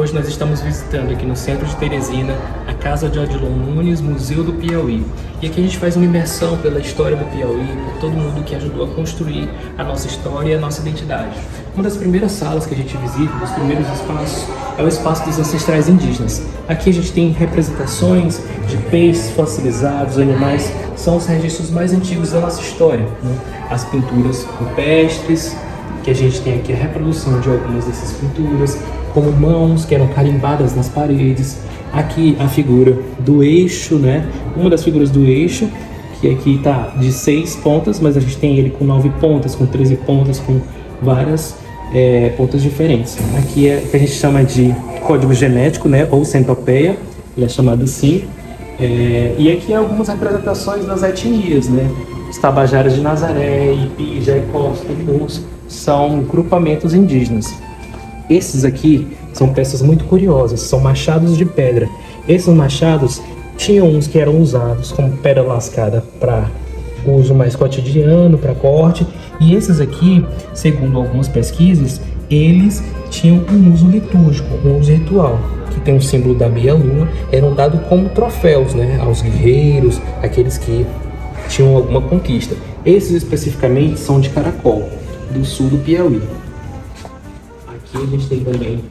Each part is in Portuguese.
Hoje nós estamos visitando aqui no centro de Teresina a Casa de Odilon Nunes, Museu do Piauí. E aqui a gente faz uma imersão pela história do Piauí, por todo mundo que ajudou a construir a nossa história e a nossa identidade. Uma das primeiras salas que a gente visita, dos primeiros espaços, é o espaço dos ancestrais indígenas. Aqui a gente tem representações de peixes fossilizados, animais, são os registros mais antigos da nossa história, né? As pinturas rupestres, que a gente tem aqui a reprodução de algumas dessas pinturas, como mãos que eram carimbadas nas paredes. Aqui a figura do eixo, né? Uma das figuras do eixo, que aqui está de 6 pontas, mas a gente tem ele com 9 pontas, com 13 pontas, com várias pontas diferentes. Aqui é o que a gente chama de código genético, né? Ou centopeia, ele é chamado assim. E aqui algumas representações das etnias, né? Os Tabajaras de Nazaré, Ipi, Jaicós, Tucuns, são grupamentos indígenas. Esses aqui são peças muito curiosas, são machados de pedra. Esses machados tinham uns que eram usados como pedra lascada para uso mais cotidiano, para corte, e esses aqui, segundo algumas pesquisas, eles tinham um uso litúrgico, um uso ritual, que tem o símbolo da meia-lua, eram dados como troféus, né, aos guerreiros, aqueles que tinham alguma conquista. Esses especificamente são de Caracol, do sul do Piauí. Aqui a gente tem também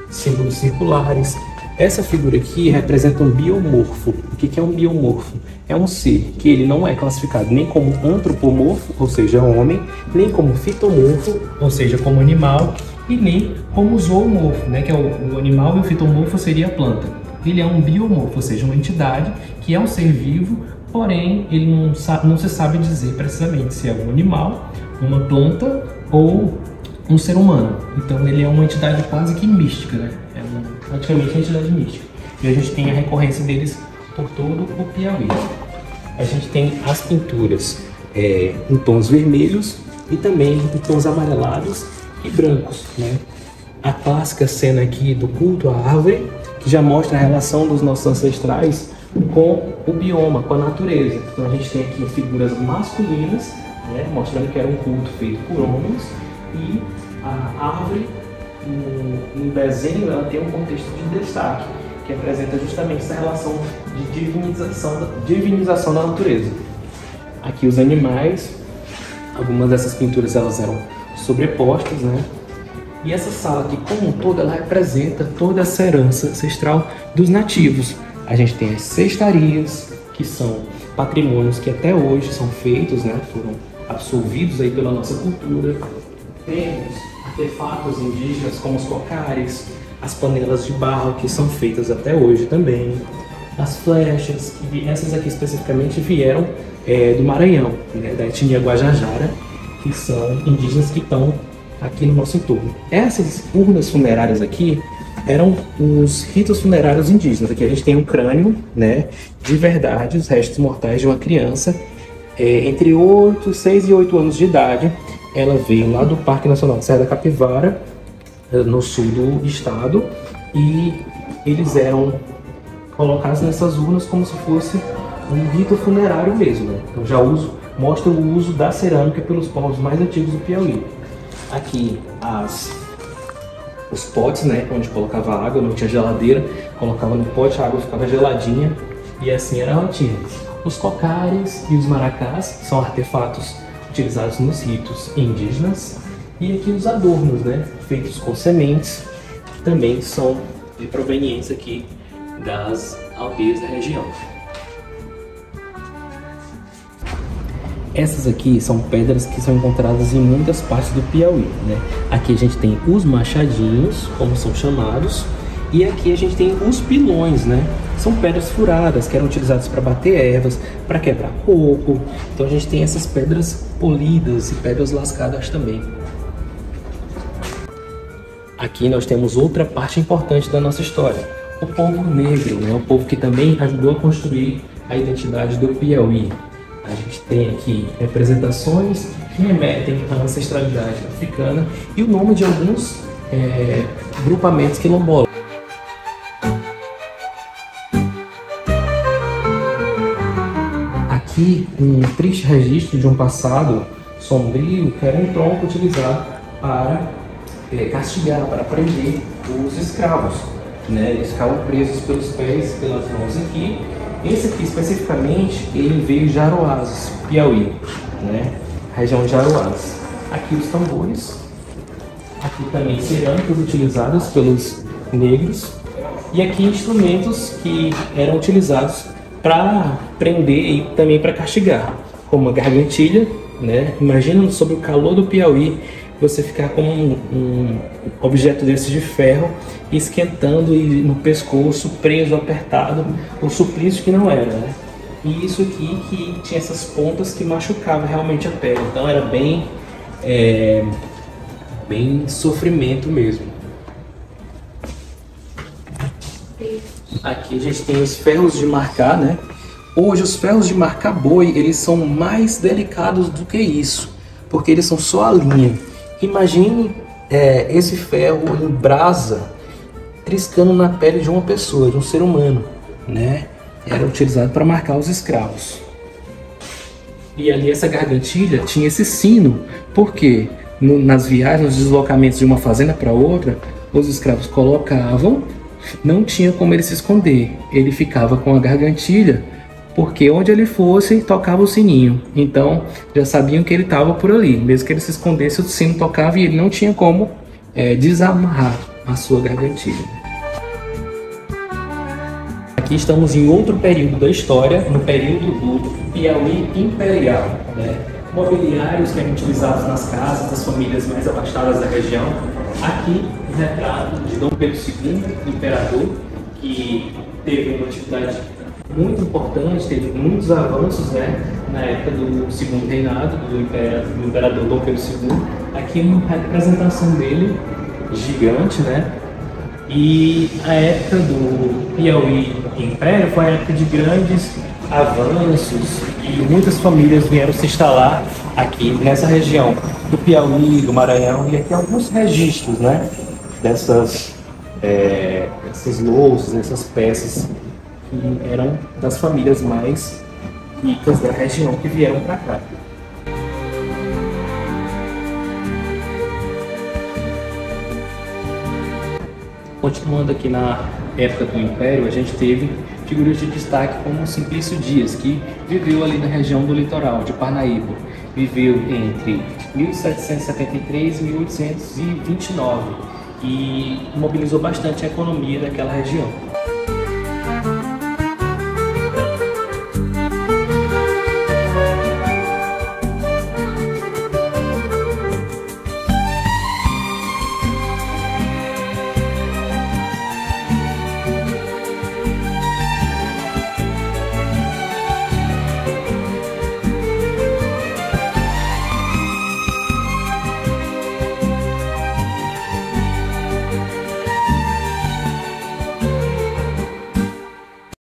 símbolos circulares. Essa figura aqui representa um biomorfo. O que é um biomorfo? É um ser que ele não é classificado nem como antropomorfo, ou seja, homem, nem como fitomorfo, ou seja, como animal, e nem como zoomorfo, né, que é o animal, e o fitomorfo seria a planta. Ele é um biomorfo, ou seja, uma entidade que é um ser vivo, porém ele não se sabe dizer precisamente se é um animal, uma planta ou um ser humano. Então ele é uma entidade quase que mística, né? Praticamente uma entidade mística. E a gente tem a recorrência deles por todo o Piauí. A gente tem as pinturas em tons vermelhos e também em tons amarelados e brancos, né? A clássica cena aqui do culto à árvore, que já mostra a relação dos nossos ancestrais com o bioma, com a natureza. Então a gente tem aqui figuras masculinas, né, mostrando que era um culto feito por homens, e a árvore no desenho ela tem um contexto de destaque que apresenta justamente essa relação de divinização da natureza. Aqui os animais, algumas dessas pinturas elas eram sobrepostas, né? E essa sala aqui como um todo ela representa toda essa herança ancestral dos nativos. A gente tem as cestarias, que são patrimônios que até hoje são feitos, né? Foram absorvidos aí pela nossa cultura. Temos artefatos indígenas como os cocares, as panelas de barro que são feitas até hoje também, as flechas, que essas aqui especificamente vieram do Maranhão, né? Da etnia Guajajara, que são indígenas que estão aqui no nosso entorno. Essas urnas funerárias aqui eram os ritos funerários indígenas. Aqui a gente tem um crânio, né, de verdade, os restos mortais de uma criança entre 6 e 8 anos de idade. Ela veio lá do Parque Nacional de Serra da Capivara, no sul do estado, e eles eram colocados nessas urnas como se fosse um rito funerário mesmo, né? Então já mostra o uso da cerâmica pelos povos mais antigos do Piauí. Aqui os potes, né, onde colocava água, não tinha geladeira, colocava no pote, a água ficava geladinha e assim era a rotina. Os cocares e os maracás são artefatos utilizados nos ritos indígenas, e aqui os adornos, né, feitos com sementes, que também são de proveniência aqui das aldeias da região. Essas aqui são pedras que são encontradas em muitas partes do Piauí, né? Aqui a gente tem os machadinhos, como são chamados, e aqui a gente tem os pilões, né? São pedras furadas que eram utilizadas para bater ervas, para quebrar coco. Então a gente tem essas pedras polidas e pedras lascadas também. Aqui nós temos outra parte importante da nossa história, o povo negro, né? O povo que também ajudou a construir a identidade do Piauí. A gente tem aqui representações que remetem à ancestralidade africana e o nome de alguns grupamentos quilombolas. Aqui um triste registro de um passado sombrio, que era um tronco utilizado para castigar, para prender os escravos, né? Eles ficavam presos pelos pés, pelas mãos aqui. Esse aqui especificamente, ele veio de Aroazes, Piauí, né? Região de Aroazes. Aqui os tambores, aqui também cerâmicas utilizadas pelos negros e aqui instrumentos que eram utilizados para prender e também para castigar, como a gargantilha, né? Imagina sob o calor do Piauí você ficar com um objeto desse de ferro esquentando e no pescoço, preso, apertado, um suplício que não era, né? E isso aqui que tinha essas pontas que machucavam realmente a pele, então era bem sofrimento mesmo. Aqui a gente tem os ferros de marcar, né? Hoje os ferros de marcar boi, eles são mais delicados do que isso, porque eles são só a linha. Imagine esse ferro em brasa, triscando na pele de uma pessoa, de um ser humano, né? Era utilizado para marcar os escravos. E ali essa gargantilha tinha esse sino, porque nas viagens, nos deslocamentos de uma fazenda para outra, os escravos colocavam, não tinha como ele se esconder, ele ficava com a gargantilha, porque onde ele fosse, tocava o sininho. Então, já sabiam que ele estava por ali. Mesmo que ele se escondesse, o sino tocava e ele não tinha como desamarrar a sua gargantilha. Aqui estamos em outro período da história, no período do Piauí Imperial, né? Mobiliários que eram utilizados nas casas das famílias mais abastadas da região. Aqui, o retrato de Dom Pedro II, imperador, que teve uma atividade muito importante, teve muitos avanços, né, na época do segundo reinado do imperador Dom Pedro II. Aqui uma representação dele gigante, né? E a época do Piauí Império foi a época de grandes avanços e muitas famílias vieram se instalar aqui nessa região do Piauí, do Maranhão, e aqui alguns registros, né, dessas louças, essas peças que eram das famílias mais ricas da região que vieram para cá. Continuando aqui na época do Império, a gente teve figuras de destaque como Simplício Dias, que viveu ali na região do litoral de Parnaíba. Viveu entre 1773 e 1829 e mobilizou bastante a economia daquela região.